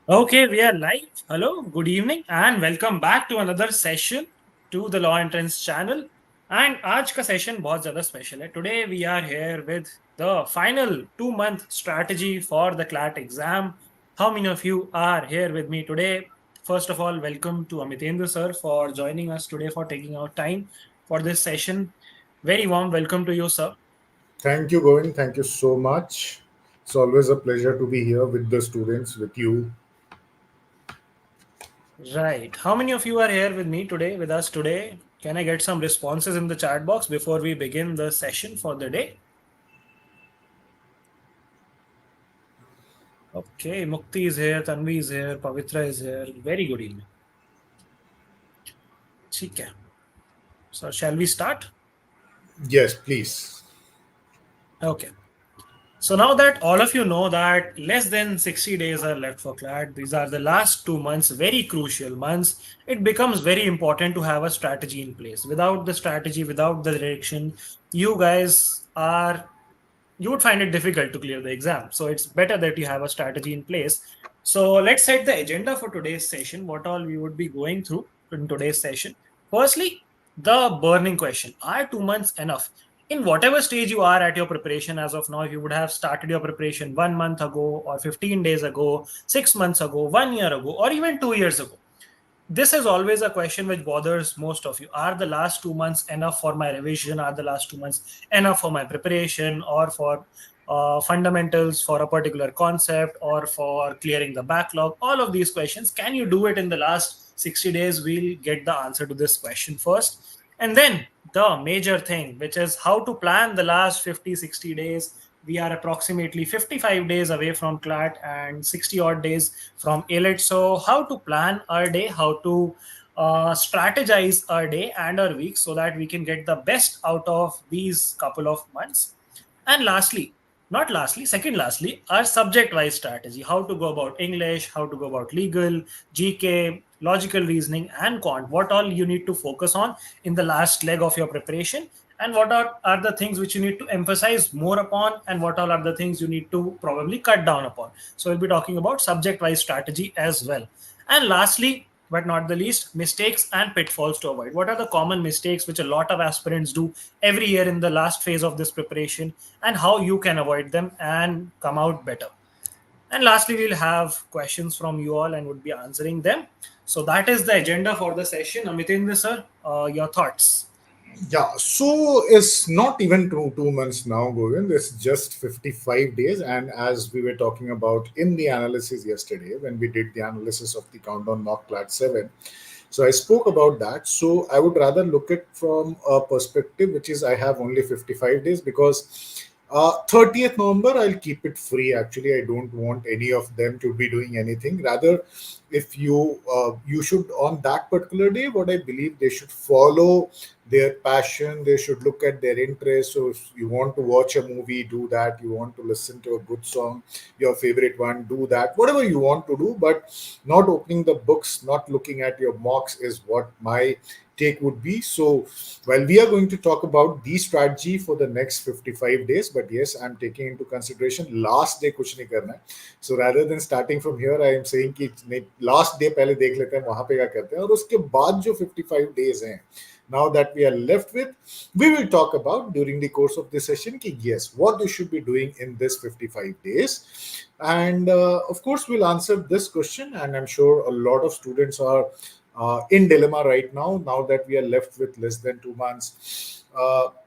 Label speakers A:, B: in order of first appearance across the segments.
A: Okay, we are live. Hello, good evening, and welcome back to another session to the Law Entrance channel. And आज का session बहुत ज़्यादा special है. Today we are here with the final 2 month strategy for the CLAT exam. How many of you are here with me today? First of all, welcome to Amitendra sir for joining us today for taking out time for this session. Very warm welcome to you, sir.
B: Thank you, Govind. Thank you so much. It's always a pleasure to be here with the students, with you.
A: Right. How many of you are here with me today, with us today? Can I get some responses in the chat box before we begin the session for the day? Okay, Mukti is here, Tanvi is here, Pavitra is here. Very good evening. ठीक है. So shall we start?
B: Yes, please.
A: Okay. So now that all of you know that less than 60 days are left for CLAT, these are the last 2 months, very crucial months. It becomes very important to have a strategy in place. Without the strategy, without the direction, you guys are you would find it difficult to clear the exam. So it's better that you have a strategy in place. So let's set the agenda for today's session, what all we would be going through in today's session. Firstly, the burning question. Are 2 months enough? In whatever stage you are at your preparation as of now, if you would have started your preparation 1 month ago, or 15 days ago, 6 months ago, 1 year ago, or even 2 years ago, this is always a question which bothers most of you. Are the last 2 months enough for my revision? Are the last 2 months enough for my preparation or for fundamentals for a particular concept or for clearing the backlog? All of these questions, can you do it in the last 60 days? We'll get the answer to this question first. And then the major thing, which is how to plan the last 50, 60 days. We are approximately 55 days away from CLAT and 60 odd days from ALET. So, how to plan our day, how to strategize our day and our week so that we can get the best out of these couple of months. And lastly, not lastly, second lastly, our subject wise strategy, how to go about English, how to go about legal, GK, logical reasoning, and quant, what all you need to focus on in the last leg of your preparation, and what are the things which you need to emphasize more upon, and what all are the things you need to probably cut down upon. So, we'll be talking about subject wise strategy as well. And lastly, but not the least, mistakes and pitfalls to avoid. What are the common mistakes which a lot of aspirants do every year in the last phase of this preparation, and how you can avoid them and come out better? And lastly, we'll have questions from you all and would be answering them. So that is the agenda for the session. Amitendra sir, your thoughts?
B: Yeah, so it's not even 2 months now, Govind. It's just 55 days. And as we were talking about in the analysis yesterday, when we did the analysis of the countdown mock plat 7, so I spoke about that. So I would rather look at from a perspective which is I have only 55 days because 30th November I'll keep it free. Actually, I don't want any of them to be doing anything. Rather, if you should on that particular day, what I believe they should follow their passion. They should look at their interests. So if you want to watch a movie, do that. You want to listen to a good song, your favorite one, do that. Whatever you want to do, but not opening the books, not looking at your mocks is what my take would be. So while we are going to talk about the strategy for the next 55 days, but yes, I'm taking into consideration last day कुछ नहीं करना है. So rather than starting from here, I am saying कि नहीं, last day पहले देख लेते हैं वहां पे क्या करते हैं और उसके बाद जो 55 days हैं now that we are left with, we will talk about during the course of this session ki, yes, what you should be doing in this 55 days. And of course, we'll answer this question. And I'm sure a lot of students are in dilemma right now that we are left with less than 2 months.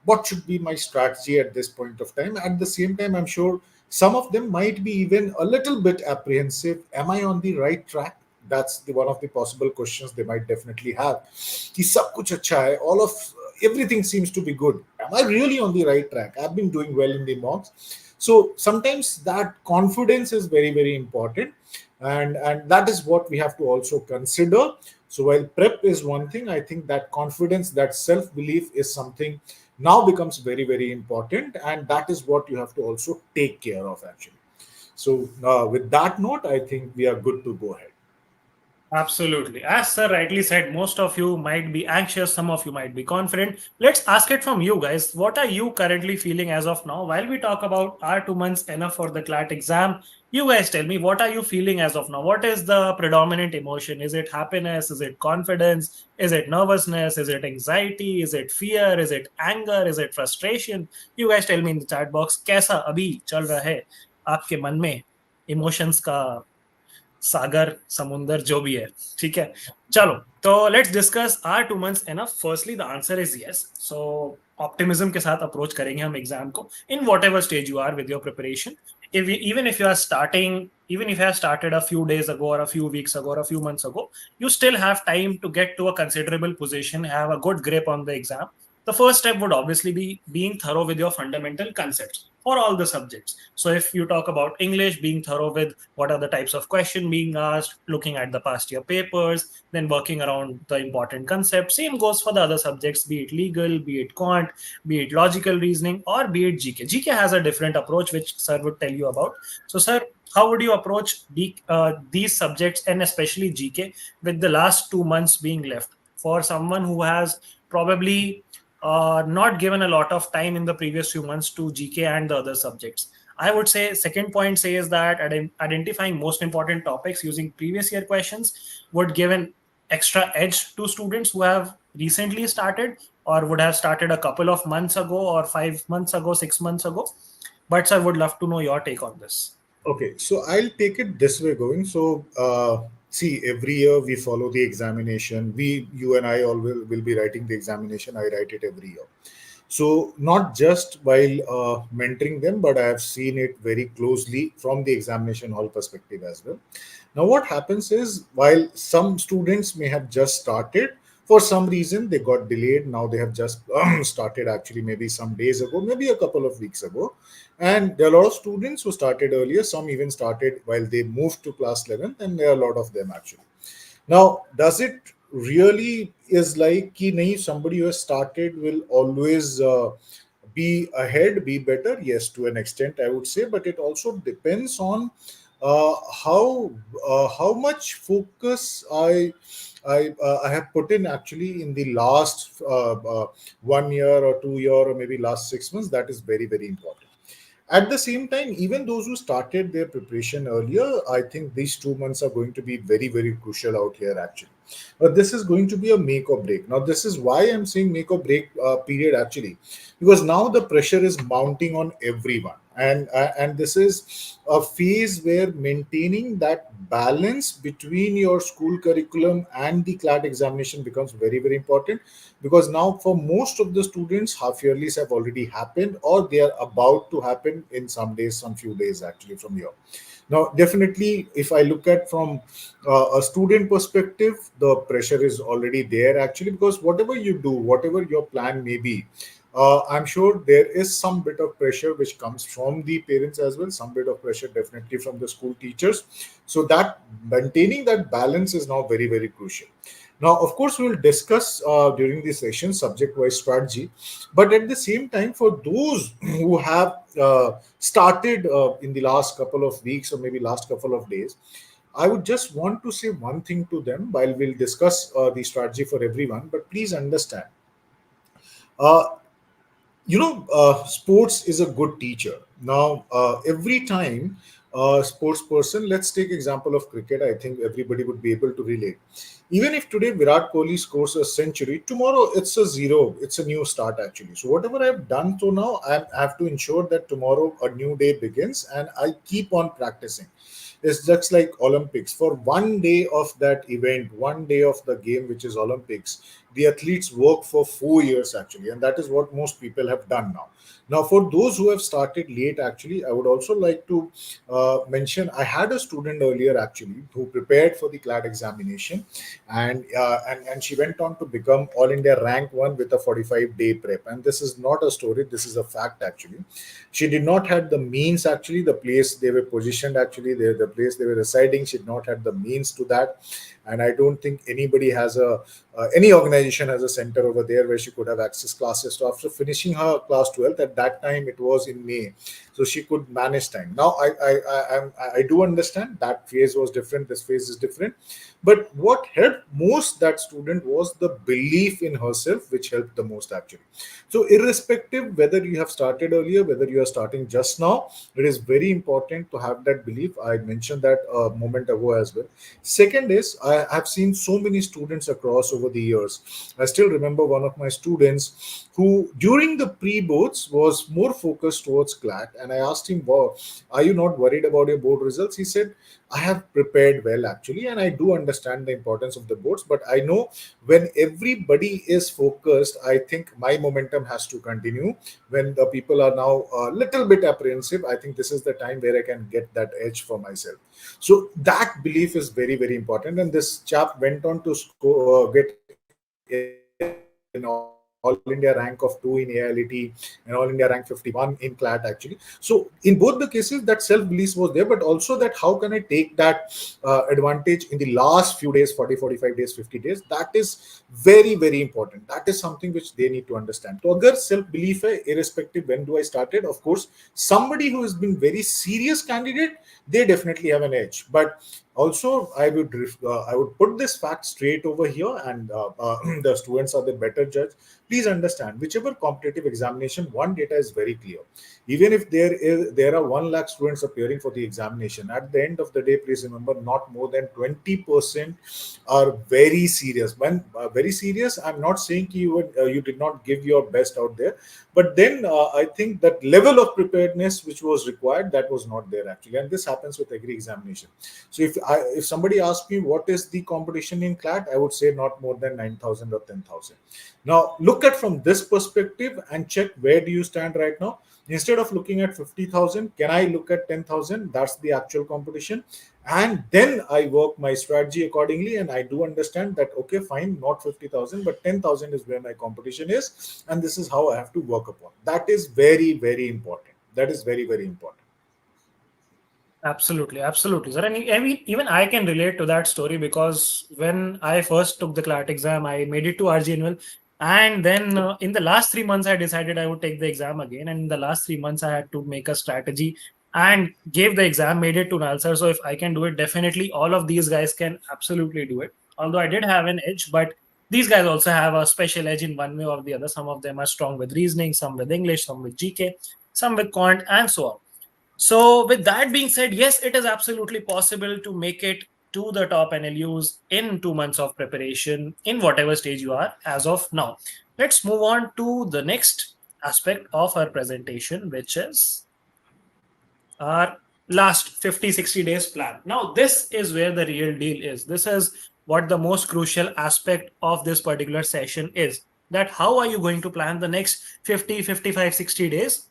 B: What should be my strategy at this point of time? At the same time, I'm sure some of them might be even a little bit apprehensive. Am I on the right track? That's the one of the possible questions they might definitely have. कि सब कुछ अच्छा है, all of everything seems to be good. Am I really on the right track? I've been doing well in the mocks. So sometimes that confidence is very, very important. And that is what we have to also consider. So while prep is one thing, I think that confidence, that self-belief is something now becomes very, very important. And that is what you have to also take care of actually. So with that note, I think we are good to go ahead.
A: Absolutely. As Sir rightly said, most of you might be anxious, some of you might be confident. Let's ask it from you guys. What are you currently feeling as of now? While we talk about are 2 months enough for the CLAT exam, you guys tell me what are you feeling as of now? What is the predominant emotion? Is it happiness? Is it confidence? Is it nervousness? Is it anxiety? Is it fear? Is it anger? Is it frustration? You guys tell me in the chat box. कैसा अभी चल रहा है आपके मन में emotions का सागर समुंदर जो भी है ठीक है चलो तो let's discuss are 2 months enough firstly the answer is yes so optimism के साथ अप्रोच करेंगे हम एग्जाम को in whatever stage you are with your preparation even if you are starting even if you have started a few days ago or a few weeks ago or a few months ago you still have time to get to a considerable position have a good grip on the exam. The first step would obviously be being thorough with your fundamental concepts for all the subjects. So if you talk about English, being thorough with what are the types of question being asked, looking at the past year papers, then working around the important concepts. Same goes for the other subjects, be it legal, be it quant, be it logical reasoning, or be it GK. GK has a different approach, which Sir would tell you about. So, Sir, how would you approach these subjects and especially GK with the last 2 months being left for someone who has probably not given a lot of time in the previous few months to GK and the other subjects? I would say second point says that identifying most important topics using previous year questions would give an extra edge to students who have recently started or would have started a couple of months ago or 5 months ago, 6 months ago. But I would love to know your take on this.
B: Okay, so I'll take it this way going. So, see, every year we follow the examination. You and I all will be writing the examination. I write it every year. So, not just while mentoring them, but I have seen it very closely from the examination hall perspective as well. Now, what happens is while some students may have just started, for some reason they got delayed. Now they have just started actually, maybe some days ago, maybe a couple of weeks ago. And there are a lot of students who started earlier. Some even started while they moved to class 11th, and there are a lot of them actually. Now, does it really is like ki nahi, somebody who has started will always be ahead, be better? Yes, to an extent, I would say, but it also depends on uh, how how much focus I have put in actually in the last 1 year or 2 year or maybe last 6 months. That is very very important. At the same time, even those who started their preparation earlier, I think these 2 months are going to be very, very crucial out here, actually. But this is going to be a make or break. Now, this is why I'm saying make or break period, actually, because now the pressure is mounting on everyone. And this is a phase where maintaining that balance between your school curriculum and the CLAT examination becomes very, very important, because now for most of the students half yearlies have already happened or they are about to happen in some days, some few days actually from here. Now definitely if I look at from a student perspective, the pressure is already there actually, because whatever you do, whatever your plan may be, I'm sure there is some bit of pressure which comes from the parents as well, some bit of pressure definitely from the school teachers. So that maintaining that balance is now very, very crucial. Now, of course, we'll discuss during this session subject-wise strategy, but at the same time, for those who have started in the last couple of weeks or maybe last couple of days, I would just want to say one thing to them while we'll discuss the strategy for everyone. But please understand, uh, sports is a good teacher. Now every time sports person, let's take example of cricket, I think everybody would be able to relate. Even if today Virat Kohli scores a century, tomorrow it's a zero, it's a new start actually. So whatever I've done to now, I have to ensure that tomorrow a new day begins and I keep on practicing. It's just like Olympics. For one day of that event, one day of the game, which is Olympics, the athletes work for 4 years actually, and that is what most people have done now. Now, for those who have started late, actually, I would also like to mention I had a student earlier actually who prepared for the CLAT examination, and she went on to become All India rank one with a 45-day prep. And this is not a story; this is a fact actually. She did not have the means actually. The place they were positioned actually, the place they were residing, she did not have the means to that. And I don't think anybody has a any organization has a center over there where she could have access classes. So after finishing her class 12th, at that time it was in May, so she could manage time. Now I do understand that phase was different. This phase is different, But what helped most that student was the belief in herself, which helped the most actually. So irrespective whether you have started earlier, whether you are starting just now, it is very important to have that belief. I mentioned that a moment ago as well. Second is, I have seen so many students across over the years. I still remember one of my students who during the pre-boards was more focused towards CLAT, and I asked him, wow, are you not worried about your board results? He said, I have prepared well actually, and I do understand the importance of the boards, but I know when everybody is focused, I think my momentum has to continue. When the people are now a little bit apprehensive, I think this is the time where I can get that edge for myself. So that belief is very, very important. And this chap went on to get an All India rank of 2 in AILT, an All India rank 51 in CLAT actually. So in both the cases, that self belief was there, but also that how can I take that advantage in the last few days, 40, 45 days, 50 days. That is very, very important. That is something which they need to understand. So agar self belief hai, irrespective when do I started, of course, somebody who has been very serious candidate, they definitely have an edge. But also I would put this fact straight over here, and the students are the better judge. Please understand, whichever competitive examination, one data is very clear. Even if there are 1 lakh students appearing for the examination, at the end of the day, please remember, not more than 20% are very serious. When very serious, I'm not saying you did not give your best out there, but then I think that level of preparedness which was required, that was not there actually, and this happens with every examination. So if somebody asks me what is the competition in CLAT, I would say not more than 9,000 or 10,000. Now look at from this perspective and check where do you stand right now. Instead of looking at 50,000, can I look at 10,000? That's the actual competition. And then I work my strategy accordingly. And I do understand that, okay, fine, not 50,000, but 10,000 is where my competition is. And this is how I have to work upon. That is very, very important. That is very, very important.
A: Absolutely, absolutely, sir. And I mean, even I can relate to that story because when I first took the CLAT exam, I made it to RGNL, and then in the last 3 months, I decided I would take the exam again. And in the last 3 months, I had to make a strategy and gave the exam, made it to Nalsar. So if I can do it, definitely all of these guys can absolutely do it. Although I did have an edge, but these guys also have a special edge in one way or the other. Some of them are strong with reasoning, some with English, some with GK, some with quant, and so on. So, with that being said, yes, it is absolutely possible to make it to the top NLUs in 2 months of preparation in whatever stage you are as of now. Let's move on to the next aspect of our presentation, which is our last 50, 60 days plan. Now, this is where the real deal is. This is what the most crucial aspect of this particular session is, that how are you going to plan the next 50, 55, 60 days,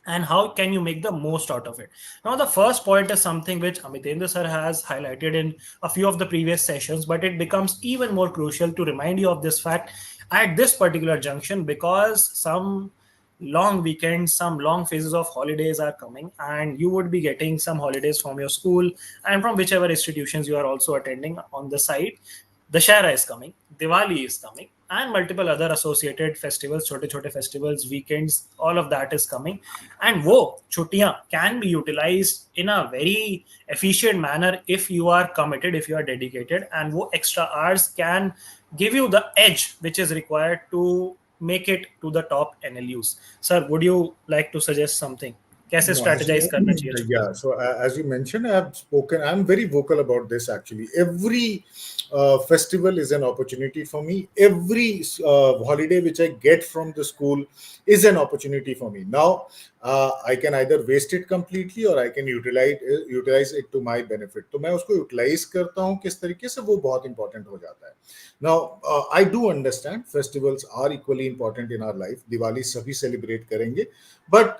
A: and how can you make the most out of it. Now the first point is something which Amitendra sir has highlighted in a few of the previous sessions, but it becomes even more crucial to remind you of this fact at this particular junction, because some long weekends, some long phases of holidays are coming, and you would be getting some holidays from your school and from whichever institutions you are also attending on the side. Dashera is coming, Diwali is coming, and multiple other associated festivals, छोटे-छोटे festivals, weekends, all of that is coming. And वो छुट्टियां can be utilized in a very efficient manner if you are committed, if you are dedicated, and वो extra hours can give you the edge which is required to make it to the top NLUs. Sir, would you like to suggest something? कैसे
B: No, as
A: strategize
B: you,
A: करना चाहिए छुट्टियों
B: yeah.
A: में?
B: So as you mentioned, I have spoken. I'm very vocal about this. Actually, every festival is an opportunity for me. Every holiday which I get from the school is an opportunity for me. Now, I can either waste it completely or I can utilize it to my benefit. तो मैं उसको utilize करता हूँ किस तरीके से, वो बहुत important हो जाता है. Now, I do understand festivals are equally important in our life. Diwali सभी celebrate करेंगे, but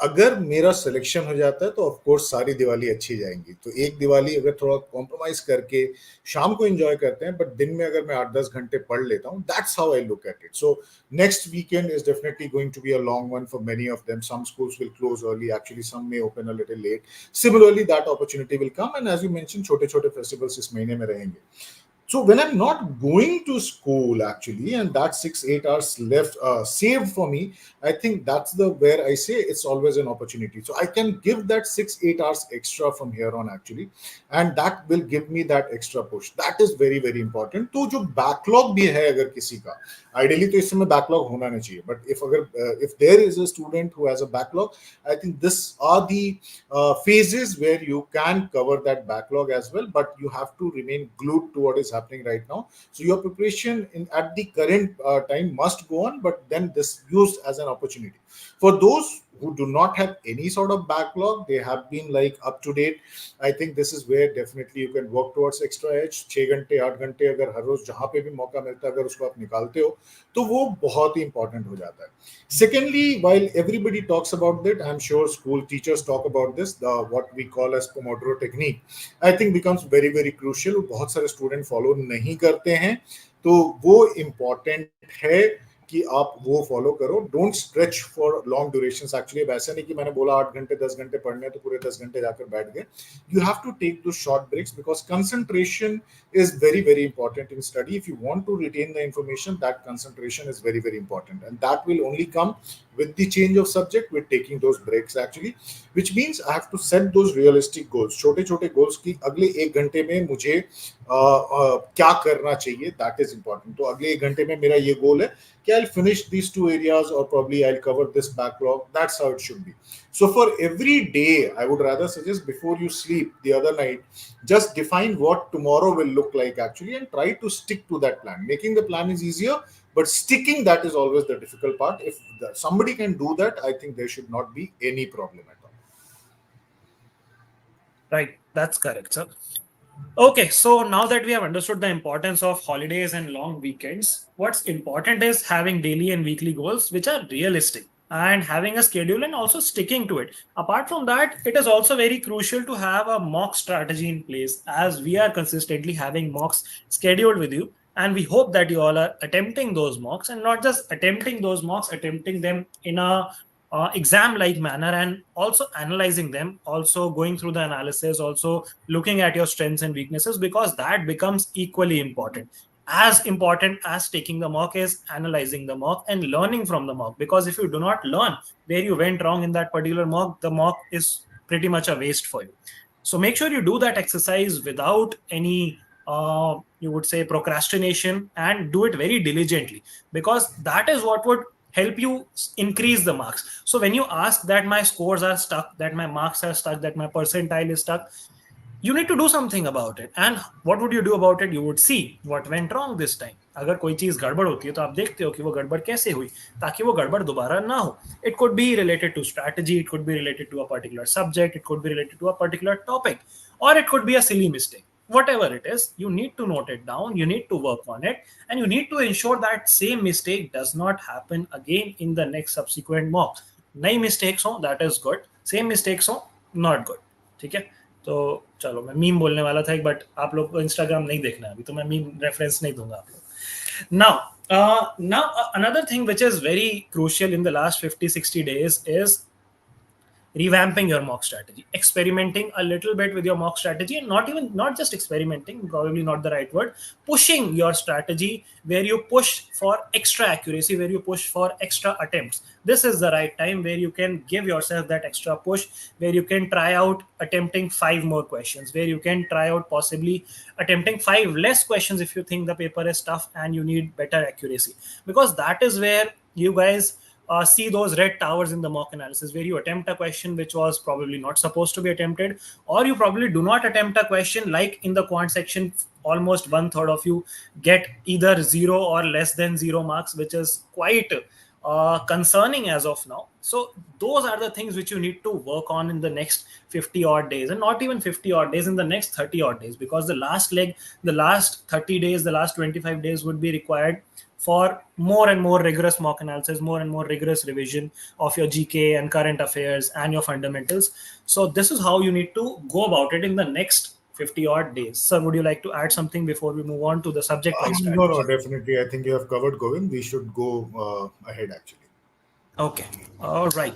B: अगर मेरा सिलेक्शन हो जाता है तो ऑफ कोर्स सारी दिवाली अच्छी जाएंगी. तो एक दिवाली अगर थोड़ा कॉम्प्रोमाइज करके शाम को एंजॉय करते हैं, बट दिन में अगर मैं 8-10 घंटे पढ़ लेता हूँ, that's how I look at it. So next weekend is definitely going to be a long one for many of them. Some schools will close early, actually some may open a little late. Similarly that opportunity will come, and as you mention छोटे छोटे festivals इस महीने में रहेंगे. So when I'm not going to school actually, and that 6 8 hours left saved for me, I think that's the where I say it's always an opportunity. So I can give that 6 8 hours extra from here on actually, and that will give me that extra push. That is very very important. तो जो backlog भी है अगर किसी का, ideally तो इस समय backlog होना नहीं चाहिए. But if there is a student who has a backlog, I think this are the phases where you can cover that backlog as well, but you have to remain glued to what is happening right now. So your preparation at the current time must go on, but then this used as an opportunity for those who do not have any sort of backlog. They have been like up to date. I think this is where definitely you can work towards extra edge. 6 घंटे 8 घंटे अगर हर रोज जहां पे भी मौका मिलता है अगर उसको आप निकालते हो तो वो बहुत ही इंपॉर्टेंट हो जाता है. Secondly, while everybody talks about that, I'm sure school teachers talk about this, the what we call as Pomodoro technique, I think becomes very very crucial. बहुत सारे student follow नहीं करते हैं, तो वो important है कि आप वो फॉलो करो. Don't stretch for long durations. Actually अब ऐसा नहीं कि मैंने बोला 8 घंटे 10 घंटे पढ़ने तो पूरे 10 घंटे जाकर बैठ गए. यू हैव टू टेक दो short breaks because concentration is very very important in study. If you want to retain the information, that concentration is very very important, and that will only come with the change of subject, with taking those breaks actually, which means I have to set those realistic goals. छोटे छोटे goals की अगले 1 घंटे में मुझे क्या करना चाहिए, that is important. तो अगले 1 घंटे में मेरा ये goal है कि I'll finish these 2 areas, or probably I'll cover this backlog. That's how it should be. So for every day, I would rather suggest before you sleep the other night, just define what tomorrow will look like actually, and try to stick to that plan. Making the plan is easier, but sticking that is always the difficult part. If somebody can do that, I think there should not be any problem at all.
A: Right, that's correct, sir. Okay, so now that we have understood the importance of holidays and long weekends, what's important is having daily and weekly goals which are realistic and having a schedule and also sticking to it. Apart from that, it is also very crucial to have a mock strategy in place, as we are consistently having mocks scheduled with you. And we hope that you all are attempting those mocks, and not just attempting those mocks, attempting them in a exam like manner, and also analyzing them, also going through the analysis, also looking at your strengths and weaknesses, because that becomes equally important. As important as taking the mock is analyzing the mock and learning from the mock, because if you do not learn where you went wrong in that particular mock, the mock is pretty much a waste for you. So make sure you do that exercise without any you would say procrastination, and do it very diligently, because that is what would help you increase the marks. So when you ask that my scores are stuck, that my marks are stuck, that my percentile is stuck, you need to do something about it. And what would you do about it? You would see what went wrong this time. अगर कोई चीज गड़बड़ होती है तो आप देखते हो कि वो गड़बड़ कैसे हुई, ताकि वो गड़बड़ दोबारा ना हो. It could be related to strategy, it could be related to a particular subject, it could be related to a particular topic, or it could be a silly mistake. Whatever it is, you need to note it down, you need to work on it, and you need to ensure that same mistake does not happen again in the next subsequent mock. नई mistakes हो, that is good. Same mistakes हो, not good. ठीक है. तो चलो, मैं meme बोलने वाला था, बट आप लोग को इंस्टाग्राम नहीं देखना है अभी, तो मैं मीम रेफरेंस नहीं दूंगा आप लोग. Now another thing which is very crucial in the last 50-60 days is revamping your mock strategy, experimenting a little bit with your mock strategy, and not just experimenting, probably not the right word, pushing your strategy, where you push for extra accuracy, where you push for extra attempts. This is the right time where you can give yourself that extra push, where you can try out attempting 5 more questions, where you can try out possibly attempting 5 less questions if you think the paper is tough and you need better accuracy, because that is where you guys see those red towers in the mock analysis, where you attempt a question which was probably not supposed to be attempted, or you probably do not attempt a question. Like in the quant section, almost 1/3 of you get either 0 or less than 0 marks, which is quite concerning as of now. So those are the things which you need to work on in the next 50 odd days, and not even 50 odd days, in the next 30 odd days, because the last leg, the last 30 days, the last 25 days would be required for more and more rigorous mock analysis, more and more rigorous revision of your GK and current affairs and your fundamentals. So this is how you need to go about it in the next 50 odd days. Sir, would you like to add something before we move on to the subject wise
B: No, no,
A: strategy?
B: definitely. I think you have covered, Govind. We should go ahead actually.
A: Okay. All right.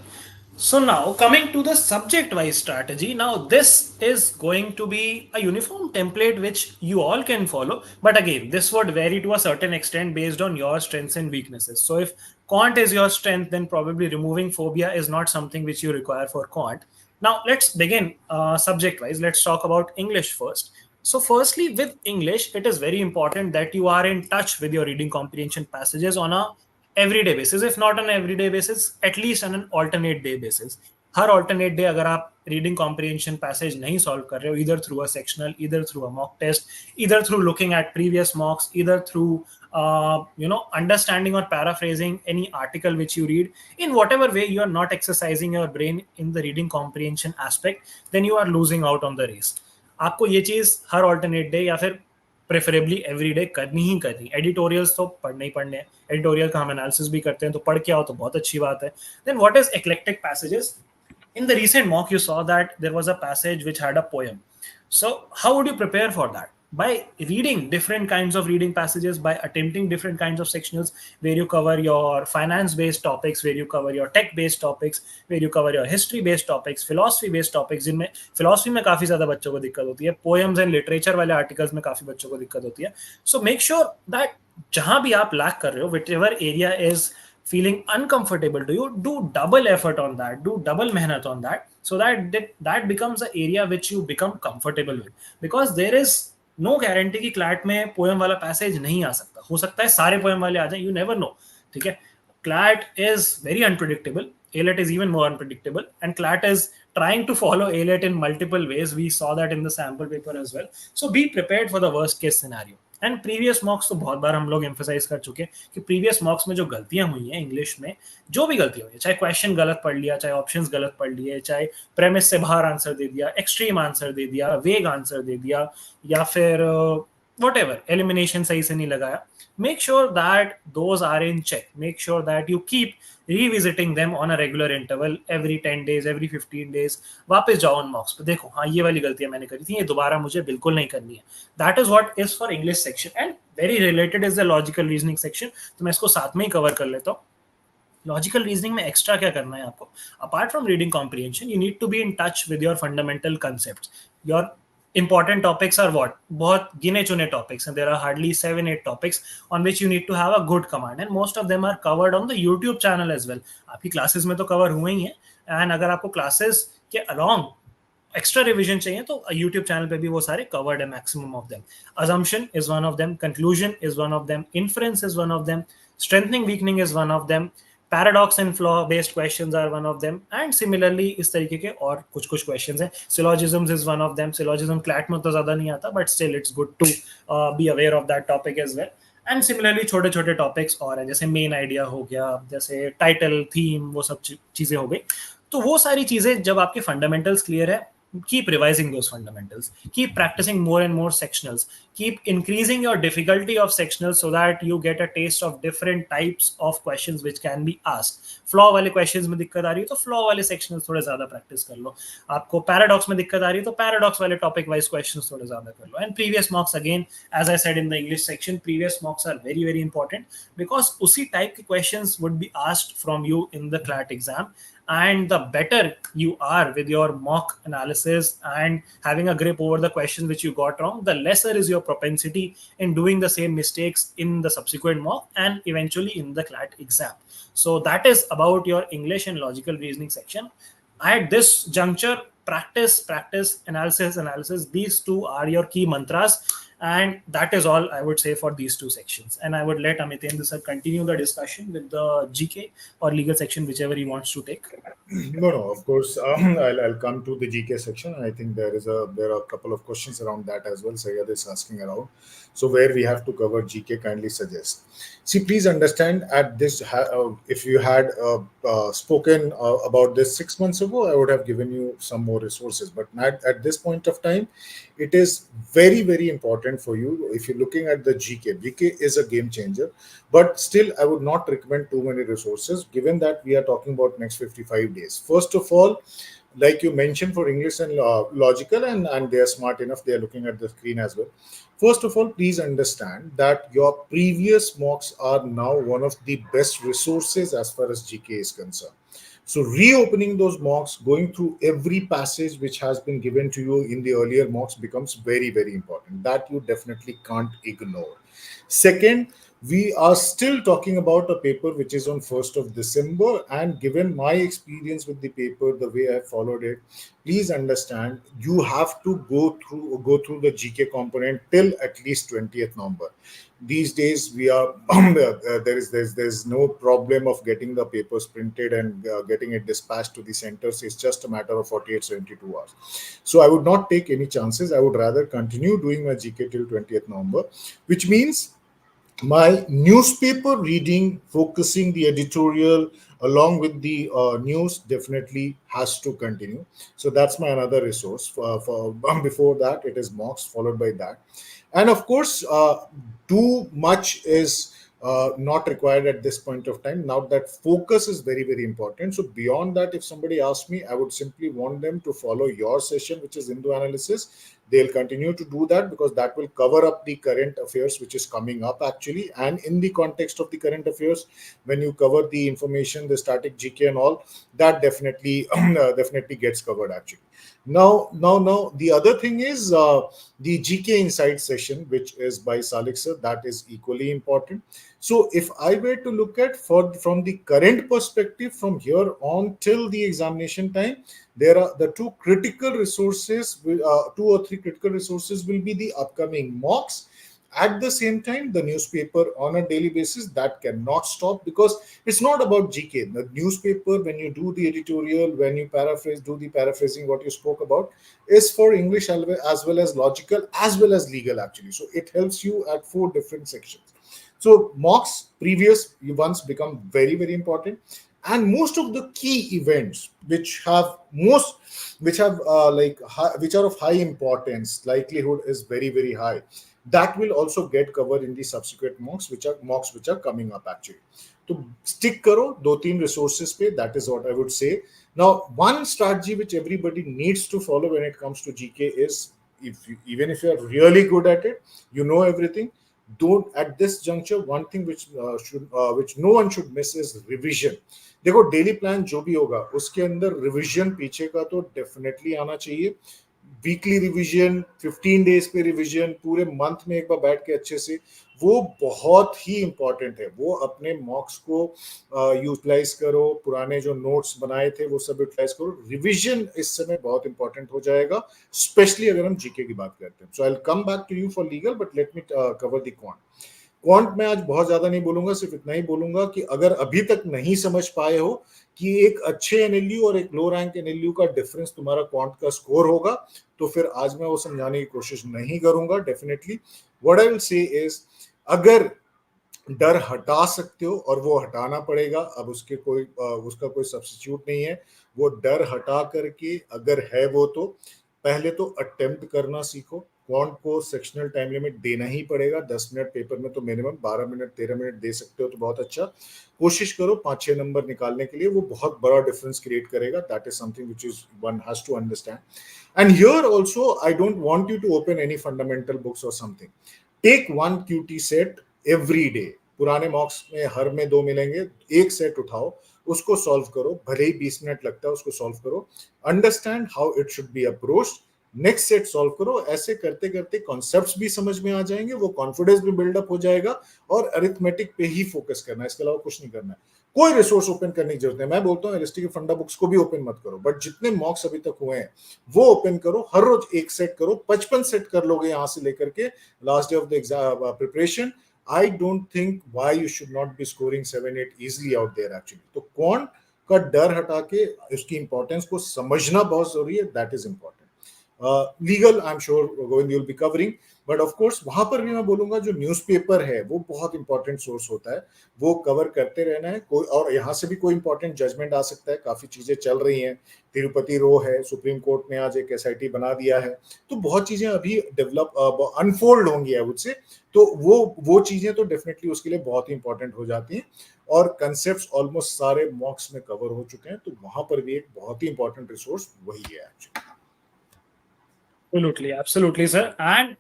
A: So now coming to the subject wise strategy, now this is going to be a uniform template which you all can follow. But again, this would vary to a certain extent based on your strengths and weaknesses. So if quant is your strength, then probably removing phobia is not something which you require for quant. Now let's begin subject wise. Let's talk about English first. So firstly, with English, it is very important that you are in touch with your reading comprehension passages on a everyday basis, if not on everyday basis, at least on an alternate day basis. Her alternate day अगर आप reading comprehension passage नहीं solve कर रहे हो, either through a sectional, either through a mock test, either through looking at previous mocks, either through understanding or paraphrasing any article which you read, in whatever way you are not exercising your brain in the reading comprehension aspect, then you are losing out on the race. आपको ये चीज हर alternate day या फिर preferably every day करनी ही करनी। Editorials तो पढ़ने ही पढ़ने हैं, एडिटोरियल का हम एनालिसिस भी करते हैं, तो पढ़ के आओ तो बहुत अच्छी बात है। Then what is eclectic passages? In the recent mock you saw that there was a passage which had a poem. So how would you prepare for that? By reading different kinds of reading passages, by attempting different kinds of sectionals where you cover your finance based topics, where you cover your tech based topics, where you cover your history based topics, philosophy based topics, जिनमें philosophy में काफी ज्यादा बच्चों को दिक्कत होती है, poems and literature वाले articles में काफी बच्चों को दिक्कत होती है। So make sure that जहां भी आप लैक कर रहे हो, whichever area is feeling uncomfortable to you, do double effort on that, do double mehnat on that, so that becomes an area which you become comfortable with, because there is no guarantee कि CLAT में poem वाला passage नहीं आ सकता, हो सकता है सारे poem वाले आ जाए, यू नेवर नो। ठीक है, CLAT is very unpredictable, ALET is even more unpredictable, and CLAT is trying to follow ALET in multiple ways. We saw that in the sample paper as well. So be prepared for the worst case scenario. And previous मॉक्स तो बहुत बार हम लोग emphasise कर चुके हैं कि previous मॉक्स में जो गलतियां हुई हैं इंग्लिश में, जो भी गलती हुई है, चाहे क्वेश्चन गलत पढ़ लिया, चाहे ऑप्शंस गलत पढ़ लिए, चाहे प्रेमिस से बाहर आंसर दे दिया, एक्सट्रीम आंसर दे दिया, वेग आंसर दे दिया, या फिर वट एवर एलिमिनेशन सही से नहीं लगाया, make sure that those are in check. Make sure that you keep revisiting them on a regular interval, every 10 days, every 15 days. वापस जाओ उन मॉक्स पे, देखो हाँ ये वाली गलतियां मैंने करी थी, ये दोबारा मुझे बिल्कुल नहीं करनी है। That is what is for English section, and very related is the logical reasoning section, तो मैं इसको साथ में ही कवर कर लेता हूँ। लॉजिकल रीजनिंग में एक्स्ट्रा क्या करना है आपको? Apart from reading comprehension, you need to be in touch with your fundamental concept. Your important topics are what? बहुत गिने चुने topics, and there are hardly 7-8 topics on which you need to have a good command, and most of them are covered on the YouTube channel as well. आपकी classes में तो cover हुए ही हैं, and अगर आपको classes के along extra revision चाहिए तो यूट्यूब चैनल पे भी वो सारे कवर्ड है, maximum of them. Assumption is one of them, conclusion is one of them, inference is one of them, strengthening weakening is one of them, paradox and flaw based questions are one of them, and similarly इस तरीके के और कुछ कुछ questions हैं। Syllogisms is one of them. Syllogism CLAT में तो ज्यादा नहीं आता, but still it's good to be aware of that topic as well. And similarly छोटे छोटे टॉपिक्स और हैं, जैसे मेन आइडिया हो गया, जैसे टाइटल, थीम, वो सब चीजें हो गई। तो वो सारी चीजें जब आपके फंडामेंटल्स क्लियर है, keep revising those fundamentals, keep practicing more and more sectionals, keep increasing your difficulty of sectionals so that you get a taste of different types of questions which can be asked. Flaw वाले questions में दिक्कत आ रही है तो flaw वाले sectionals थोड़े ज्यादा practice कर लो। आपको paradox में दिक्कत आ रही है तो paradox वाले topic wise questions थोड़े ज्यादा कर लो। And previous mocks, again as I said in the English section, previous mocks are very very important because उसी type के questions would be asked from you in the CLAT exam. And the better you are with your mock analysis and having a grip over the questions which you got wrong, the lesser is your propensity in doing the same mistakes in the subsequent mock and eventually in the CLAT exam. So that is about your English and logical reasoning section. At this juncture, practice, analysis. These two are your key mantras. And that is all I would say for these two sections. And I would let Amitendra sir continue the discussion with the GK or legal section, whichever he wants to take.
B: No, no, of course. I'll come to the GK section. I think there are a couple of questions around that as well. Sayed is asking around. So where we have to cover GK, kindly suggest. See, please understand at this, if you had spoken about this 6 months ago, I would have given you some more resources. But at this point of time, it is very, very important for you. If you're looking at the GK is a game changer. But still, I would not recommend too many resources, given that we are talking about next 55 days. First of all, like you mentioned for English and logical, and they are smart enough, they are looking at the screen as well. First of all, please understand that your previous mocks are now one of the best resources as far as GK is concerned. So reopening those mocks, going through every passage which has been given to you in the earlier mocks becomes very, very important. That you definitely can't ignore. Second, we are still talking about a paper which is on 1st of December, and given my experience with the paper, the way I followed it, please understand you have to go through the GK component till at least 20th November. These days we are there's no problem of getting the papers printed and getting it dispatched to the centers. It's just a matter of 48 72 hours. So I would not take any chances. I would rather continue doing my GK till 20th November, which means my newspaper reading, focusing the editorial along with the news, definitely has to continue. So that's my another resource. For before that, it is mocks, followed by that, and of course, too much is not required at this point of time. Now that focus is very, very important. So beyond that, if somebody asks me, I would simply want them to follow your session, which is Hindu analysis. They'll continue to do that because that will cover up the current affairs which is coming up actually. And in the context of the current affairs, when you cover the information, the static GK and all, that definitely definitely gets covered actually. Now, the other thing is the GK Insight session, which is by Salik sir, that is equally important. So, if I were to look at from the current perspective, from here on till the examination time, there are the two or three critical resources will be the upcoming mocks. At the same time, the newspaper on a daily basis, that cannot stop, because it's not about GK. The newspaper, when you do the editorial, when you do the paraphrasing what you spoke about, is for English as well as logical as well as legal actually. So it helps you at four different sections. So mocks, previous ones, become very, very important, and most of the key events which have which are of high importance, likelihood is very, very high, that will also get covered in the subsequent mocks which are coming up actually. तो stick करो दो तीन resources पे, that is what I would say. Now, one strategy which everybody needs to follow when it comes to GK is, even if you are really good at it, you know everything, don't at this juncture, one thing which no one should miss is revision. देखो daily plan जो भी होगा उसके अंदर revision पीछे का तो definitely आना चाहिए. वीकली रिवीजन, 15 डेज पे रिवीजन, पूरे मंथ में एक बार बैठ के अच्छे से, वो बहुत ही इंपॉर्टेंट है. वो अपने मॉक्स को यूटिलाइज करो, पुराने जो नोट्स बनाए थे वो सब यूटिलाइज करो. रिवीजन इस समय बहुत इंपॉर्टेंट हो जाएगा, स्पेशली अगर हम जीके की बात करते हैं. So I will come back to you for legal, but let me cover the quant में आज बहुत ज्यादा नहीं बोलूंगा, सिर्फ इतना ही बोलूंगा कि अगर अभी तक नहीं समझ पाए हो कि एक अच्छे एनएलयू और एक लो रैंक एनएलयू का डिफरेंस तुम्हारा क्वांट का स्कोर होगा, तो फिर आज मैं वो समझाने की कोशिश नहीं करूंगा. Definitely what I will say is, अगर डर हटा सकते हो, और वो हटाना पड़ेगा, अब उसका कोई सब्स्टिट्यूट नहीं है, वो डर हटा करके अगर है वो, तो पहले तो अटेम्प्ट करना सीखो. क्वांट को सेक्शनल टाइम लिमिट देना ही पड़ेगा. 10 मिनट पेपर में तो मिनिमम 12 मिनट 13 मिनट दे सकते हो तो बहुत अच्छा. कोशिश करो 5-6 नंबर निकालने के लिए, वो बहुत बड़ा डिफरेंस क्रिएट करेगा. That is something which is one has to understand. And here also I don't want you to open any fundamental books और something. Take one QT set every day. पुराने mocks में हर में 2 मिलेंगे, एक set उठाओ, उसको solve करो, भले ही 20 मिनट लगता है, उसको सॉल्व करो. Understand how it should be approached. Next set solve करो. ऐसे करते करते कॉन्सेप्ट्स भी समझ में आ जाएंगे, वो कॉन्फिडेंस भी बिल्डअप हो जाएगा, और अरिथमेटिक पे ही फोकस करना है, इसके अलावा कुछ नहीं करना है. कोई रिसोर्स ओपन करने की जरूरत है. मैं बोलता हूँ एलएसटी के फंडा बुक्स को भी ओपन मत करो, बट जितने मॉक्स अभी तक हुए हैं वो ओपन करो. हर रोज एक सेट करो. 55 सेट कर लोगे यहां से लेकर के last day of the exam preparation. I don't think why you should not be scoring 7-8 easily out there actually. तो कौन का डर हटा के उसकी इंपॉर्टेंस को समझना बहुत जरूरी है. That is important. Legal I am sure Govind you will be covering, but of course वहां पर भी मैं बोलूंगा जो न्यूज़पेपर है वो बहुत इंपॉर्टेंट सोर्स होता है, वो कवर करते रहना है. कोई और यहाँ से भी कोई इंपॉर्टेंट जजमेंट आ सकता है. काफी चीजें चल रही हैं. तिरुपति रो है, सुप्रीम कोर्ट ने आज एक एसआईटी बना दिया है, तो बहुत चीजें अभी डेवलप अनफोल्ड होंगी आई वुड से. तो वो चीजें तो डेफिनेटली उसके लिए बहुत ही इंपॉर्टेंट हो जाती हैं, और कंसेप्ट्स ऑलमोस्ट सारे मॉक्स में कवर हो चुके हैं, तो वहां पर भी एक बहुत ही इंपॉर्टेंट रिसोर्स वही है actually.
A: Absolutely, absolutely, sir. And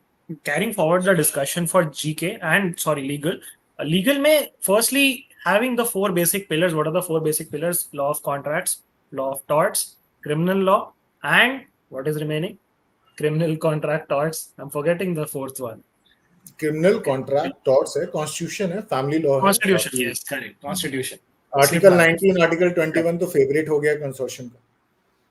A: carrying forward the discussion for GK and sorry, legal. Legal may firstly having the four basic pillars. What are the four basic pillars? Law of contracts, law of torts, criminal law, and what is remaining? Criminal contract torts. I'm forgetting the fourth one.
B: Criminal contract torts है, constitution है, family law है,
A: Constitution.
B: बाकी
A: Yes, correct. Constitution. Slip
B: article
A: my mind.
B: 19, article 21 तो favourite हो गया consortium का.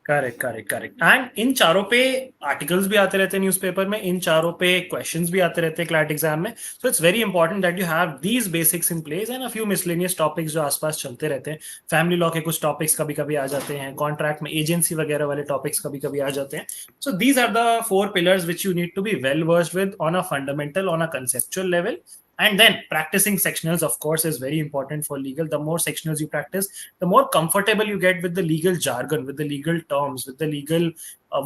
A: Correct correct correct and in चारों पे आर्टिकल्स भी आते रहते हैं न्यूज़पेपर में, इन चारों पे क्वेश्चंस भी आते रहते हैं क्लैट एग्जाम में. So it's very important that you have these basics in place and a few miscellaneous topics जो आसपास चलते रहते हैं. फैमिली लॉ के कुछ टॉपिक्स कभी कभी आ जाते हैं, कॉन्ट्रैक्ट में एजेंसी वगैरह वाले टॉपिक्स कभी कभी आ जाते हैं. So these are the four pillars which you need to be well versed with on a fundamental, on a conceptual level. And then practicing sectionals, of course, is very important for legal. The more sectionals you practice, the more comfortable you get with the legal jargon, with the legal terms, with the legal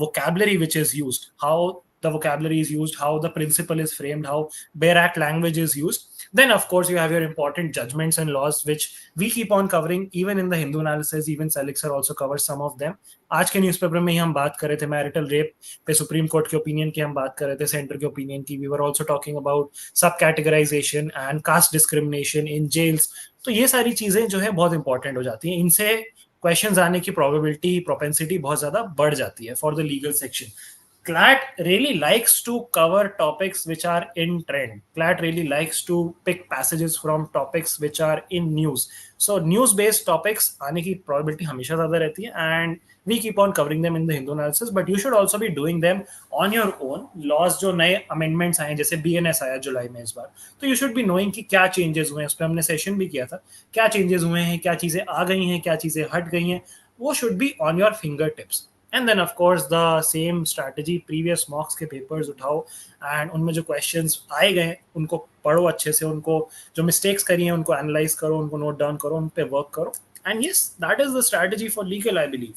A: vocabulary which is used, how the vocabulary is used, how the principle is framed, how bare act language is used. Then, of course, you have your important judgments and laws, which we keep on covering even in the Hindu analysis. Even Selixer also covers some of them. आज के newspaper में ही हम बात कर रहे थे marital rape पे supreme court के ओपिनियन की, हम बात कर रहे थे सेंटर के ओपिनियन की. We were also talking about sub categorization and caste discrimination in jails. तो ये सारी चीजें जो है बहुत इंपॉर्टेंट हो जाती हैं. इनसे क्वेश्चंस आने की प्रोबेबिलिटी, प्रोपेंसिटी बहुत ज्यादा बढ़ जाती है for the legal section. CLAT really likes to cover topics which are in trend. CLAT really likes to pick passages from topics which are in news. So news based topics आने की probability हमेशा ज़्यादा रहती है and we keep on covering them in the Hindu analysis, but you should also be doing them on your own. Laws जो नए amendments आए, जैसे BNS आया जुलाई में इस बार, तो you should be knowing कि क्या changes हुए हैं. उस पर हमने सेशन भी किया था, क्या changes हुए हैं, क्या चीज़ें आ गई हैं, क्या चीज़ें हट गई हैं. वो should be on your fingertips. And then of course the same strategy, previous mocks के पेपर्स उठाओ एंड उनमें जो क्वेश्चंस आए गए उनको पढ़ो अच्छे से, उनको जो मिस्टेक्स करी हैं उनको एनालाइज करो, उनको नोट डाउन करो, उन पे वर्क करो. And yes, that is the strategy for legal, I believe.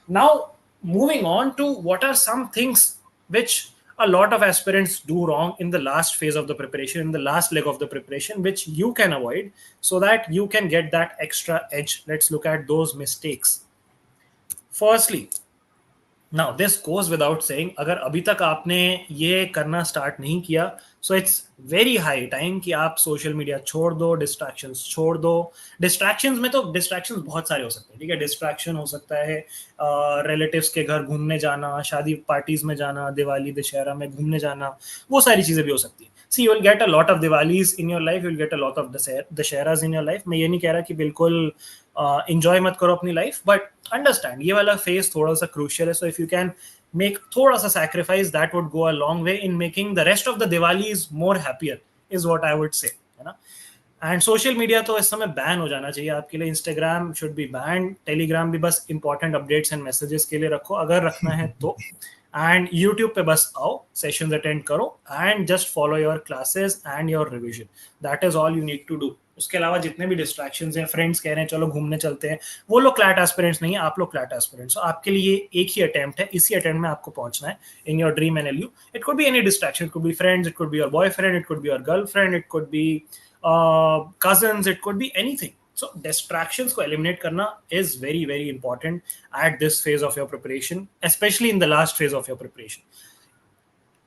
A: Now moving on to what are some things which a lot of aspirants do wrong in the last phase of the preparation, in the last leg of the preparation, which you can avoid so that you can get that extra edge. Let's look at those mistakes. Firstly, now this goes without saying, अगर अभी तक आपने ये करना start नहीं किया, so it's very high time कि आप सोशल मीडिया छोड़ दो, डिस्ट्रैक्शंस छोड़ दो. डिस्ट्रैक्शंस में तो डिस्ट्रैक्शंस बहुत सारे हो सकते हैं, ठीक है. डिस्ट्रैक्शन हो सकता है रिलेटिव्स के घर घूमने जाना, शादी पार्टीज में जाना, दिवाली दशहरा में घूमने जाना, वो सारी चीज़ें भी हो सकती है. See you will get a lot of Diwalis in your life, you will get a lot of Dussehras in your life. मैं ये नहीं कह रहा कि बिल्कुल इंजॉय मत करो अपनी लाइफ, बट अंडरस्टैंड ये वाला फेज थोड़ा सा क्रूशियल है. So if you can make थोड़ा सा sacrifice, that would go a long way in making the rest of the Diwali is more happier, is what I would say, है ना. And social media तो इस समय बैन हो जाना चाहिए आपके लिए. Instagram should be ban, Telegram भी बस इंपॉर्टेंट अपडेट्स एंड मैसेजेस के लिए रखो अगर रखना है तो. एंड यूट्यूब पे बस आओ, सेशंस अटेंड करो and just follow your classes and your revision. That is all you need to do. उसके अलावा जितने भी डिस्ट्रैक्शंस हैं, फ्रेंड्स कह रहे हैं चलो घूमने चलते हैं, वो लोग क्लैट एस्पिरेंट्स नहीं है, आप लोग क्लैट एस्पिरेंट्स. आपके लिए एक ही अटेम्प्ट है, इसी अटेम्प्ट में आपको पहुंचना है in your dream NLU. It could be any distraction, it could be friends, it could be your boyfriend, it could be your girlfriend, it could be cousins, it could be anything. So distractions को eliminate करना is very very important at this phase of your preparation, especially in the last phase of your preparation.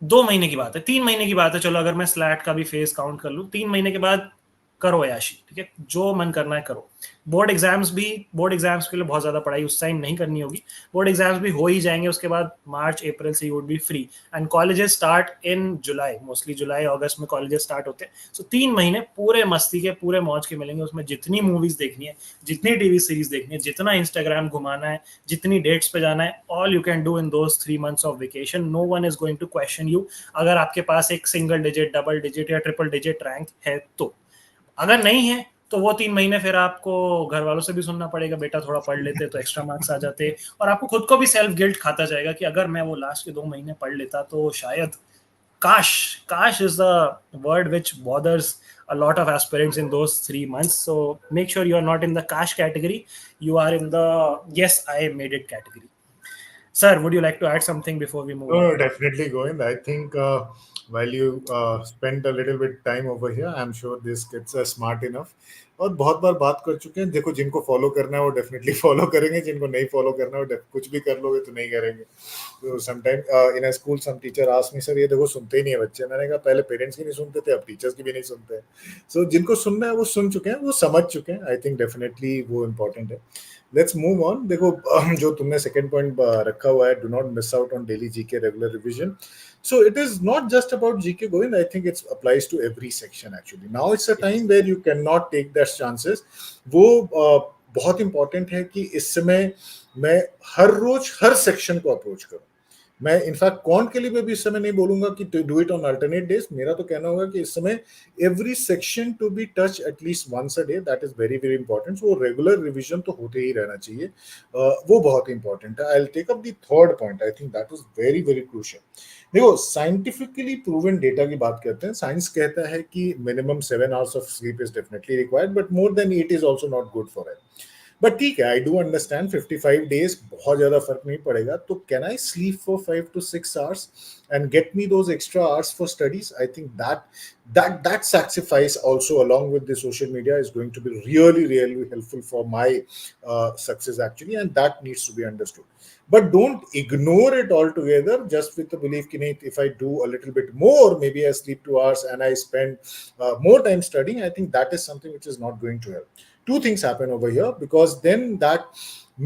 A: 2 महीने की बात है, 3 महीने की बात है, चलो अगर मैं स्लैट का भी फेज काउंट कर लूँ, 3 महीने के बाद करो याशी, ठीक है, जो मन करना है करो. बोर्ड एग्जाम्स के लिए बहुत ज्यादा पढ़ाई उस टाइम नहीं करनी होगी. बोर्ड एग्जाम्स भी हो ही जाएंगे, उसके बाद मार्च अप्रैल से you would be free and colleges start in July, mostly July August में कॉलेजेस स्टार्ट होते हैं. सो 3 महीने पूरे मस्ती के, पूरे मौज के मिलेंगे. उसमें जितनी मूवीज देखनी है, जितनी टीवी सीरीज देखनी है, जितना इंस्टाग्राम घुमाना है, जितनी डेट्स पे जाना है, all you can do in those 3 months of vacation. No one is going to question you अगर आपके पास एक सिंगल डिजिट, डबल डिजिट या ट्रिपल डिजिट रैंक है तो. अगर नहीं है तो वो 3 महीने फिर आपको घर वालों से भी सुनना पड़ेगा, बेटा थोड़ा पढ़ लेते तो एक्स्ट्रा मार्क्स आ जाते. और आपको खुद को भी सेल्फ गिल्ट खाता जाएगा कि अगर मैं वो लास्ट के 2 महीने पढ़ लेता तो शायद. काश is the word which bothers a lot of aspirants in those 3 months. So make sure you are not in the cash category, you are in the yes I made it category. Sir, would you like to add something before we move on?
B: Definitely, Govind. I think while you spend a little bit time over here, I'm sure these kids are smart enough. और बहुत बार बात कर चुके हैं, देखो जिनको follow करना है वो डेफिनेटली फॉलो करेंगे, जिनको नहीं फॉलो करना है वो कुछ भी कर लोगे तो नहीं करेंगे. तो sometime in a school some teacher ask me, sir ये देखो सुनते ही नहीं है बच्चे. मैंने कहा पहले पेरेंट्स की नहीं सुनते थे, अब टीचर्स की भी नहीं सुनते हैं. सो जिनको सुनना है वो सुन चुके हैं, वो समझ चुके हैं. आई थिंक डेफिनेटली वो इम्पोर्टेंट है. Let's move on. देखो जो तुमने सेकंड पॉइंट रखा हुआ है, do not miss out on daily GK regular revision. So it is not just about GK Govind. I think it applies to every section actually. Now it's a time where you cannot take that chances. वो बहुत important है कि इस समय मैं हर रोज हर section को approach करूं. मैं इनफैक्ट कौन के लिए भी इस समय नहीं बोलूंगा कि to do it on alternate days. मेरा तो कहना होगा कि इस समय every section to be touch at least once a day. That is very very important. वो रेगुलर रिविजन तो होते ही रहना चाहिए. वो बहुत इंपॉर्टेंट है. I will take up the third point. I think that is very very crucial. देखो साइंटिफिकली प्रूवन डेटा की बात करते हैं. साइंस कहता है कि minimum 7 hours of sleep is definitely required, but more than 8 is also not good for health. But ठीक है, आई डू अंडरस्टैंड 55 days बहुत ज्यादा फर्क नहीं पड़ेगा. तो can I sleep for 5 to 6 hours and get me those extra hours for studies? I think that sacrifice also along with the social media is going to be really really helpful for my success actually, and that needs to be understood. But don't ignore it altogether just with the belief that if I do a little bit more, maybe I sleep 2 hours and I spend more time studying. I think that is something which is not going to help. Two things happen over here, because then that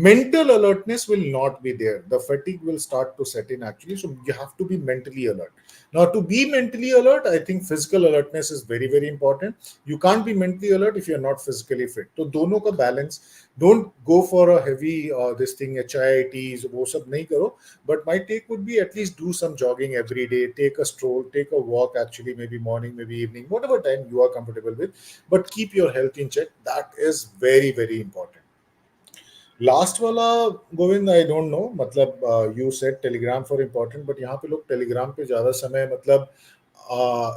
B: mental alertness will not be there. The fatigue will start to set in actually. So you have to be mentally alert. Now, to be mentally alert, I think physical alertness is very very important. You can't be mentally alert if you're not physically fit. So दोनों का balance. Don't go for a heavy this thing HIITs वो सब नहीं करो. But my take would be at least do some jogging every day. Take a stroll, take a walk actually, maybe morning, maybe evening, whatever time you are comfortable with. But keep your health in check. That is very very important. Last वाला Govind, I don't know, मतलब you said Telegram for important, but यहाँ पे लोग Telegram पे ज़्यादा समय मतलब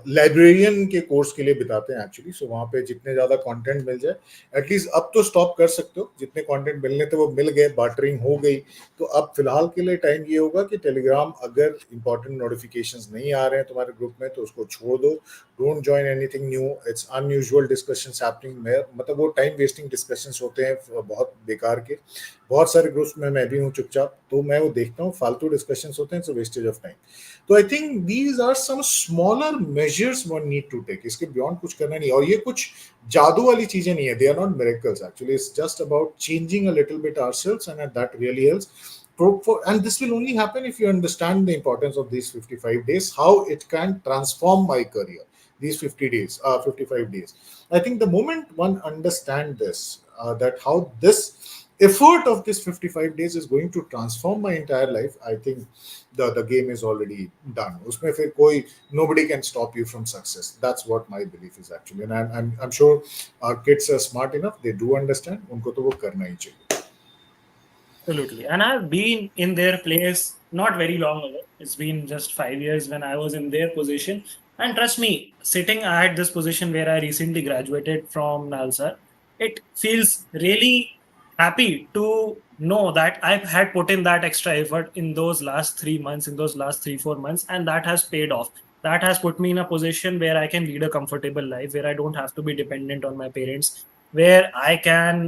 B: librarian के कोर्स के लिए बिताते हैं एक्चुअली. सो वहाँ पे जितने ज़्यादा कंटेंट मिल जाए, एटलीस्ट अब तो स्टॉप कर सकते हो. जितने कंटेंट मिलने थे वो मिल गए, बार्टरिंग हो गई. तो अब फिलहाल के लिए टाइम ये होगा कि टेलीग्राम, अगर इंपॉर्टेंट नोटिफिकेशंस नहीं आ रहे हैं तुम्हारे ग्रुप में तो उसको छोड़ दो. Don't join anything new. It's unusual discussions happening. मतलब वो टाइम वेस्टिंग डिस्कशंस होते हैं बहुत बेकार के. बहुत सारे ग्रुप्स में मैं भी हूँ चुपचाप, तो मैं वो देखता हूँ, फालतू डिस्कशंस होते हैं. It's a wastage of time. तो I think these are some smaller measures one need to take. इसके बियॉन्ड कुछ करना नहीं. और ये कुछ जादू वाली चीजें नहीं है. They are not miracles actually. It's just about changing a little bit ourselves, and that really helps. And this will only happen if you understand the importance of these 55 days, how it can transform my career. These 50 days, 55 days. I think the moment one understand this, that how this effort of this 55 days is going to transform my entire life, I think the game is already done. Usme fir koi, nobody can stop you from success. That's what my belief is actually. And I'm sure our kids are smart enough. They do understand. Unko to wo karna hi chahiye.
A: Absolutely. And I've been in their place not very long ago. It's been just 5 years when I was in their position. And trust me, sitting at this position where I recently graduated from Nalsar, it feels really happy to know that I've had put in that extra effort in those last 3 months, in those last 3, 4 months, and that has paid off. That has put me in a position where I can lead a comfortable life, where I don't have to be dependent on my parents, where I can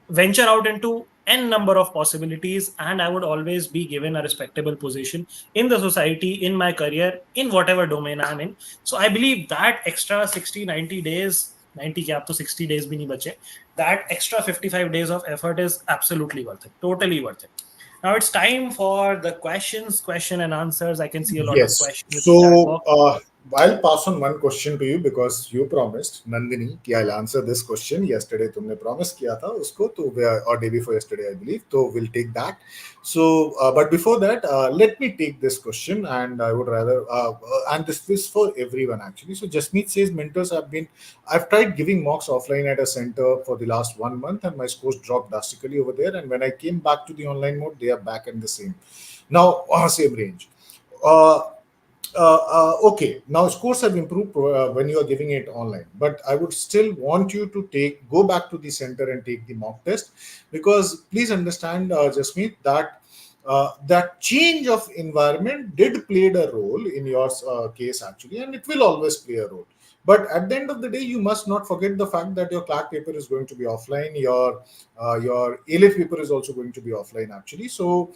A: venture out into n number of possibilities, and I would always be given a respectable position in the society, in my career, in whatever domain I'm in. So I believe that extra 60, 90 days, 90 ke ab to 60 days bhi nahi bache, that extra 55 days of effort is absolutely worth it, totally worth it. Now it's time for the question and answers. I can see a lot of
B: Yes.
A: questions in the chat
B: So
A: box.
B: I'll pass on one question to you because you promised, Nandini, कि I'll answer this question. Yesterday तुमने promise किया था उसको, तो or day before yesterday I believe. So we'll take that. So but before that, let me take this question, and I would rather and this is for everyone actually. So Jasmeet says, mentors I've tried giving mocks offline at a center for the last 1 month, and my scores dropped drastically over there. And when I came back to the online mode, they are back in the same now same range. Uh, okay, now scores have improved when you are giving it online, but I would still want you to go back to the center and take the mock test, because please understand, Jasmeet, that that change of environment did played a role in your case actually, and it will always play a role. But at the end of the day, you must not forget the fact that your CLAT paper is going to be offline. Your ALF paper is also going to be offline actually. So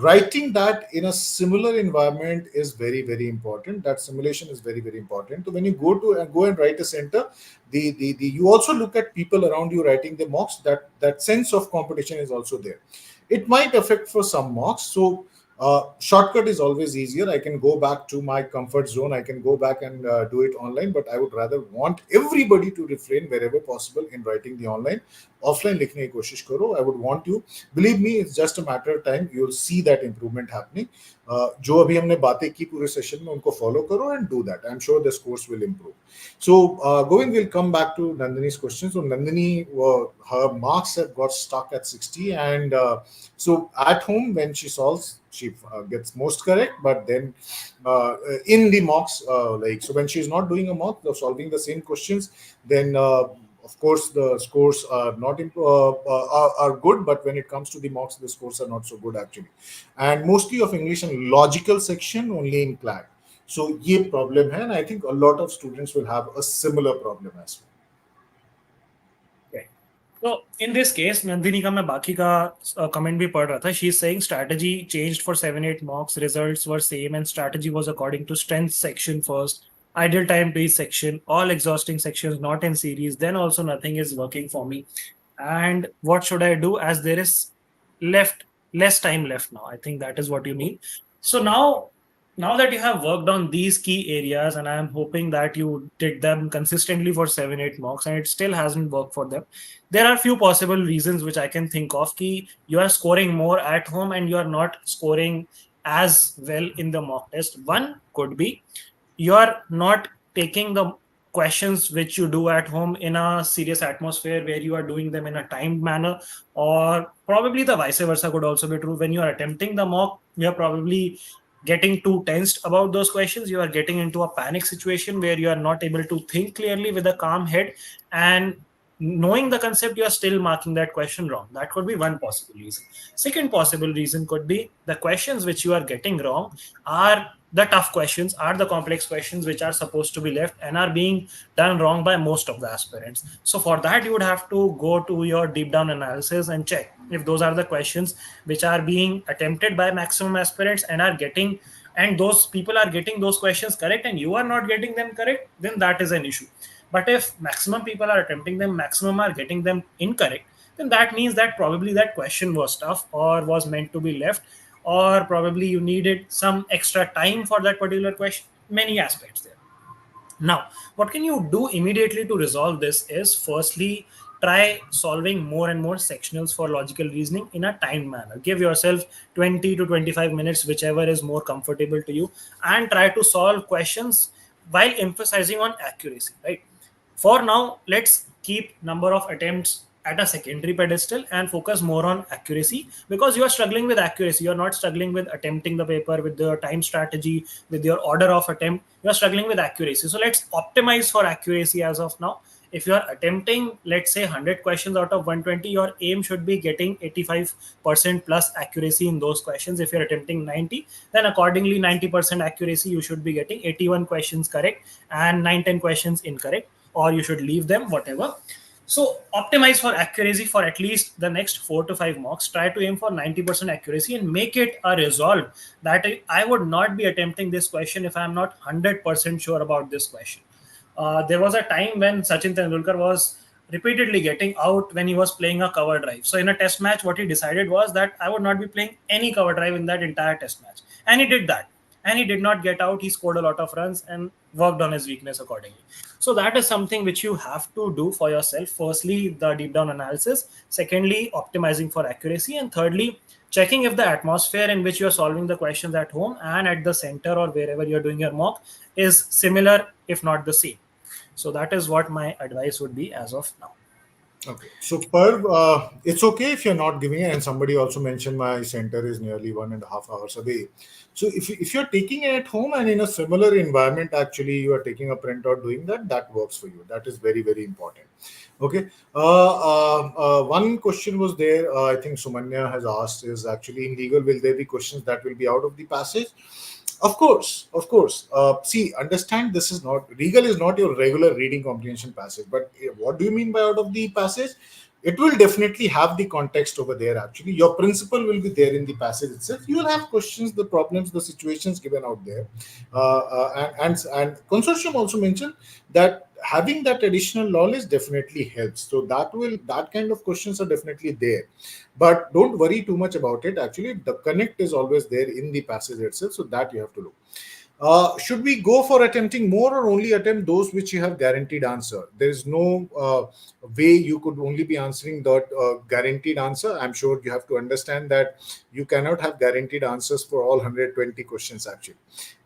B: writing that in a similar environment is very very important. That simulation is very very important. So when you go and write a center, the you also look at people around you writing the mocks. That sense of competition is also there. It might affect for some mocks. So shortcut is always easier. I can go back to my comfort zone. I can go back and do it online, but I would rather want everybody to refrain wherever possible in writing the online. Offline लिखने की कोशिश करो. I would want you, believe me, it's just a matter of time. You'll see that improvement happening. जो अभी हमने बातें की पूरे सेशन में उनको follow करो and do that. I'm sure this course will improve. So Govind, will come back to Nandini's question. So Nandini, her marks have got stuck at 60, and so at home when she solves, she gets most correct. But then in the mocks, like so when she's not doing a mock, solving the same questions, then of course the scores are not are good. But when it comes to the mocks, the scores are not so good actually, and mostly of English and logical section only in CLAT. So ये problem है, and I think a lot of students will have a similar problem as well.
A: Okay. So in this case, Nandini का मैं बाकी का comment भी पढ़ रहा था. She's saying strategy changed for 7-8 mocks. Results were same, and strategy was according to strength section first. Ideal time to each section, all exhausting sections not in series. Then also nothing is working for me. And what should I do as there is less time left now? I think that is what you mean. So now that you have worked on these key areas, and I am hoping that you did them consistently for 7-8 mocks and it still hasn't worked for them, there are few possible reasons which I can think of. Ki you are scoring more at home and you are not scoring as well in the mock test. One could be you are not taking the questions which you do at home in a serious atmosphere where you are doing them in a timed manner, or probably the vice versa could also be true. When you are attempting the mock, you are probably getting too tensed about those questions. You are getting into a panic situation where you are not able to think clearly with a calm head, and knowing the concept, you are still marking that question wrong. That could be one possible reason. Second possible reason could be the questions which you are getting wrong are the tough questions, are the complex questions which are supposed to be left and are being done wrong by most of the aspirants. So for that, you would have to go to your deep down analysis and check if those are the questions which are being attempted by maximum aspirants and are getting, and those people are getting those questions correct and you are not getting them correct, then that is an issue. But if maximum people are attempting them, maximum are getting them incorrect, then that means that probably that question was tough or was meant to be left, or probably you needed some extra time for that particular question. Many aspects there. Now, what can you do immediately to resolve this is firstly, try solving more and more sectionals for logical reasoning in a timed manner. Give yourself 20 to 25 minutes, whichever is more comfortable to you, and try to solve questions while emphasizing on accuracy, right? For now, let's keep number of attempts at a secondary pedestal and focus more on accuracy, because you are struggling with accuracy. You're not struggling with attempting the paper, with the time strategy, with your order of attempt. You're struggling with accuracy. So let's optimize for accuracy as of now. If you are attempting, let's say 100 questions out of 120, your aim should be getting 85% plus accuracy in those questions. If you're attempting 90, then accordingly 90% accuracy, you should be getting 81 questions correct and 9-10 questions incorrect, or you should leave them, whatever. So optimize for accuracy for at least the next 4 to 5 mocks. Try to aim for 90% accuracy and make it a resolve that I would not be attempting this question if I'm not 100% sure about this question. There was a time when Sachin Tendulkar was repeatedly getting out when he was playing a cover drive. So in a test match, what he decided was that I would not be playing any cover drive in that entire test match. And he did that. And he did not get out. He scored a lot of runs and worked on his weakness accordingly. So that is something which you have to do for yourself. Firstly, the deep down analysis. Secondly, optimizing for accuracy. And thirdly, checking if the atmosphere in which you're solving the questions at home and at the center or wherever you're doing your mock is similar, if not the same. So that is what my advice would be as of now.
B: Okay. So, per it's okay if you're not giving it. And somebody also mentioned my center is nearly 1.5 hours away. So, if you're taking it at home and in a similar environment, actually, you are taking a printout, doing that, that works for you. That is very, very important. Okay. One question was there. I think Sumanya has asked is actually in legal, will there be questions that will be out of the passage? Of course, of course. See, understand this is not legal is not your regular reading comprehension passage. But what do you mean by out of the passage? It will definitely have the context over there. Actually, your principle will be there in the passage itself. You will have questions, the problems, the situations given out there, and consortium also mentioned that having that additional knowledge definitely helps. So that kind of questions are definitely there, but don't worry too much about it. Actually, the connect is always there in the passage itself, so that you have to look. Should we go for attempting more or only attempt those which you have guaranteed answer? There is no way you could only be answering that guaranteed answer. I'm sure you have to understand that you cannot have guaranteed answers for all 120 questions actually.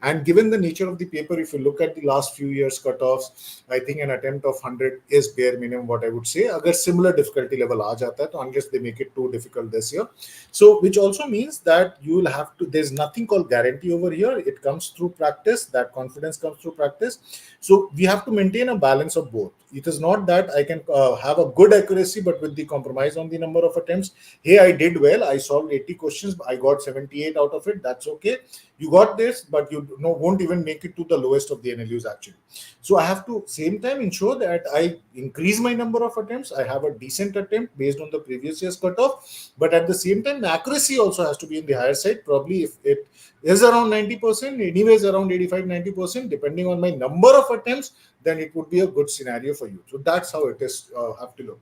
B: And given the nature of the paper, if you look at the last few years cutoffs, I think an attempt of 100 is bare minimum. What I would say, अगर similar difficulty level आ जाता है, तो unless they make it too difficult this year, so which also means that you will have to. There's nothing called guarantee over here. It comes through practice. That confidence comes through practice. So we have to maintain a balance of both. It is not that I can have a good accuracy, but with the compromise on the number of attempts. Hey, I did well. I solved 80 questions. I got 78 out of it. That's okay. You got this, but you know, won't even make it to the lowest of the NLUs actually. So I have to same time ensure that I increase my number of attempts. I have a decent attempt based on the previous year's cutoff, but at the same time, the accuracy also has to be in the higher side. Probably if it is around 90%, anyways around 85-90%, depending on my number of attempts, then it would be a good scenario for you. So that's how it is have to look.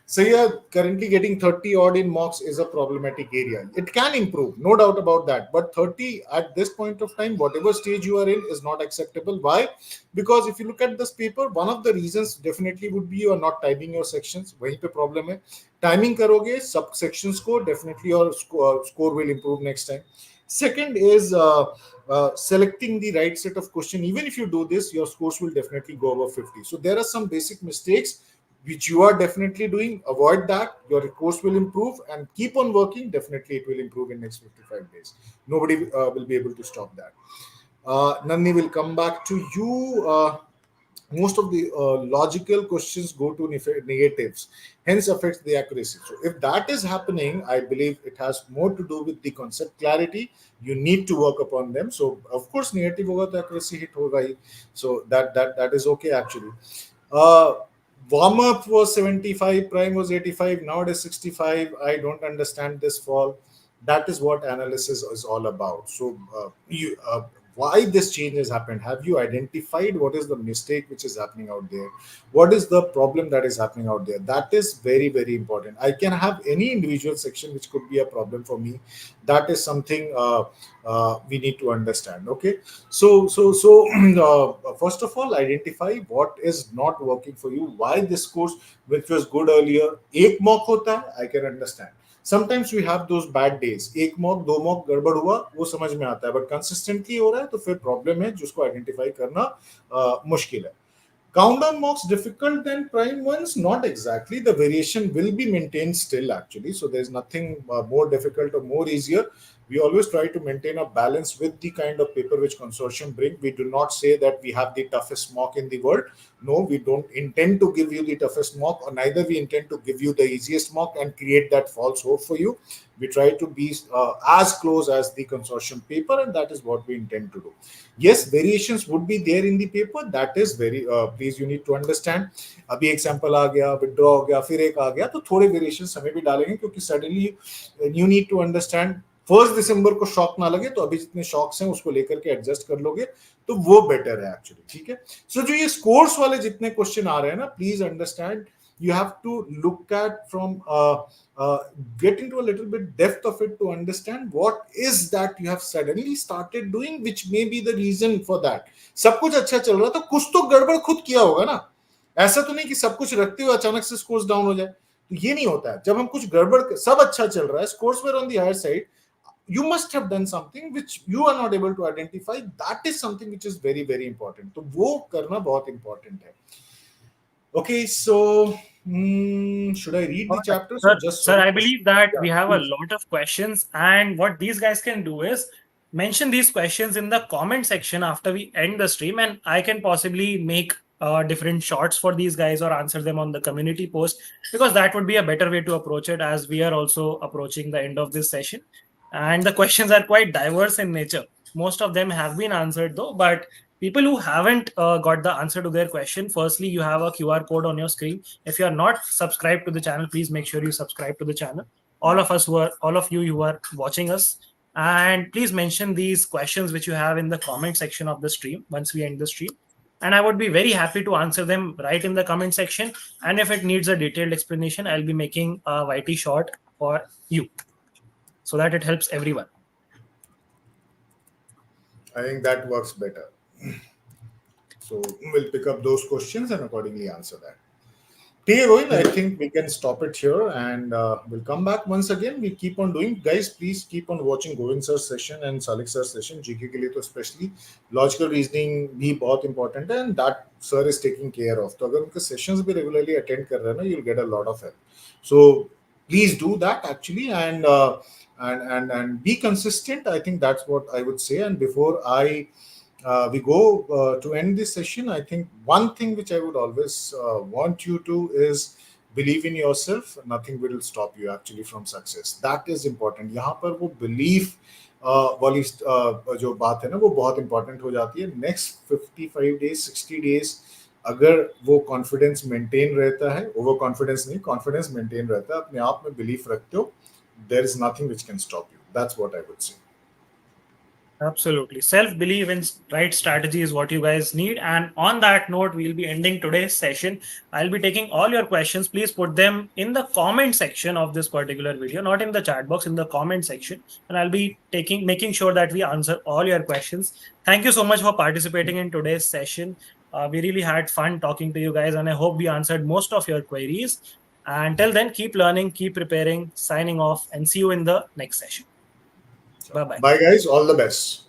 B: So yeah, currently getting 30 odd in mocks is a problematic area. It can improve, no doubt about that. But 30 at this point of time, whatever stage you are in, is not acceptable. Why? Because if you look at this paper, one of the reasons definitely would be you are not timing your sections. वहीं पे problem है. Timing करोगे, subsection score definitely your score will improve next time. Second is selecting the right set of question. Even if you do this, your scores will definitely go above 50. So there are some basic mistakes which you are definitely doing. Avoid that. Your course will improve and keep on working. Definitely, it will improve in next 55 days. Nobody will be able to stop that. Nandi will come back to you. Most of the logical questions go to negatives, hence affects the accuracy. So if that is happening, I believe it has more to do with the concept clarity. You need to work upon them. So of course negative hoga to accuracy hit hoga hi. So that is okay actually. uh, Warm up was 75, prime was 85, now it is 65. I don't understand this fall. That is what analysis is all about. So why this change has happened? Have you identified what is the mistake which is happening out there? What is the problem that is happening out there? That is very, very important. I can have any individual section which could be a problem for me. That is something we need to understand. Okay. So first of all, identify what is not working for you. Why this course, which was good earlier, एक mock होता है, I can understand. Sometimes we have those bad days. एक mock, दो mock गड़बड़ हुआ, वो समझ में आता है. But consistently हो रहा है, तो फिर problem है, जिसको identify करना मुश्किल है. Countdown mocks difficult than prime ones? Not exactly. The variation will be maintained still, actually. So there's nothing more difficult or more easier. We always try to maintain a balance with the kind of paper which consortium bring. We do not say that we have the toughest mock in the world. No, we don't intend to give you the toughest mock, or neither we intend to give you the easiest mock and create that false hope for you. We try to be as close as the consortium paper, and that is what we intend to do. Yes, variations would be there in the paper. That is very please you need to understand. अभी example आ गया, withdraw हो गया, फिर एक आ गया, तो थोड़े variations हमें भी डालेंगे, क्योंकि suddenly you need to understand 1 दिसंबर को शॉक ना लगे, तो अभी जितने शॉक्स हैं उसको लेकर के एडजस्ट कर लोगे तो वो बेटर है एक्चुअली. ठीक है. सो जो ये स्कोर्स वाले जितने क्वेश्चन आ रहे हैं ना, please understand you have to look at from get into a little bit depth of it to understand what is that you have suddenly started doing, which may be the reason for that. सब कुछ अच्छा चल रहा, तो कुछ तो गड़बड़ खुद किया होगा ना. ऐसा तो नहीं कि सब कुछ रखते हुए अचानक से स्कोर्स डाउन हो जाए, तो ये नहीं होता है. जब हम कुछ गड़बड़, सब अच्छा चल रहा है, scores were on the higher side, you must have done something which you are not able to identify. That is something which is very, very important. तो वो करना बहुत important है. Okay, so Should I read
A: All
B: the
A: right.
B: chapters or just
A: Sir,
B: sorry
A: I
B: question?
A: believe that
B: Yeah,
A: we have a
B: please.
A: lot of questions, and what these guys can do is mention these questions in the comment section after we end the stream, and I can possibly make different shots for these guys or answer them on the community post, because that would be a better way to approach it, as we are also approaching the end of this session. And the questions are quite diverse in nature. Most of them have been answered though, but people who haven't got the answer to their question, firstly, you have a QR code on your screen. If you are not subscribed to the channel, please make sure you subscribe to the channel. All of you who are watching us, and please mention these questions which you have in the comment section of the stream once we end the stream. And I would be very happy to answer them right in the comment section. And if it needs a detailed explanation, I'll be making a YT short for you so that it helps everyone.
B: I think that works better. So we'll pick up those questions and accordingly answer that. Okay, Rohit, I think we can stop it here and we'll come back once again. We keep on doing. Guys, please keep on watching Govind sir's session and Salik sir's session. GK के लिए तो especially logical reasoning भी बहुत important है and that sir is taking care of. तो अगर उनके sessions भी regularly attend कर रहे हैं ना, you'll get a lot of help. So please do that actually and be consistent. I think that's what I would say. And before we go to end this session, I think one thing which I would always want you to is believe in yourself. Nothing will stop you actually from success. That is important. यहाँ पर वो belief वाली जो बात है ना वो बहुत important हो जाती है. Next 55 days, 60 days अगर वो confidence maintain रहता है, over confidence नहीं, confidence maintain रहता है, अपने आप में belief रखते हो, there is nothing which can stop you. That's what I would say.
A: Absolutely. Self belief in right strategy is what you guys need. And on that note, we'll be ending today's session. I'll be taking all your questions. Please put them in the comment section of this particular video, not in the chat box, in the comment section. And I'll be making sure that we answer all your questions. Thank you so much for participating in today's session. We really had fun talking to you guys, and I hope we answered most of your queries. Until then, keep learning, keep preparing, signing off, and see you in the next session. Bye bye.
B: Bye, guys. All the best.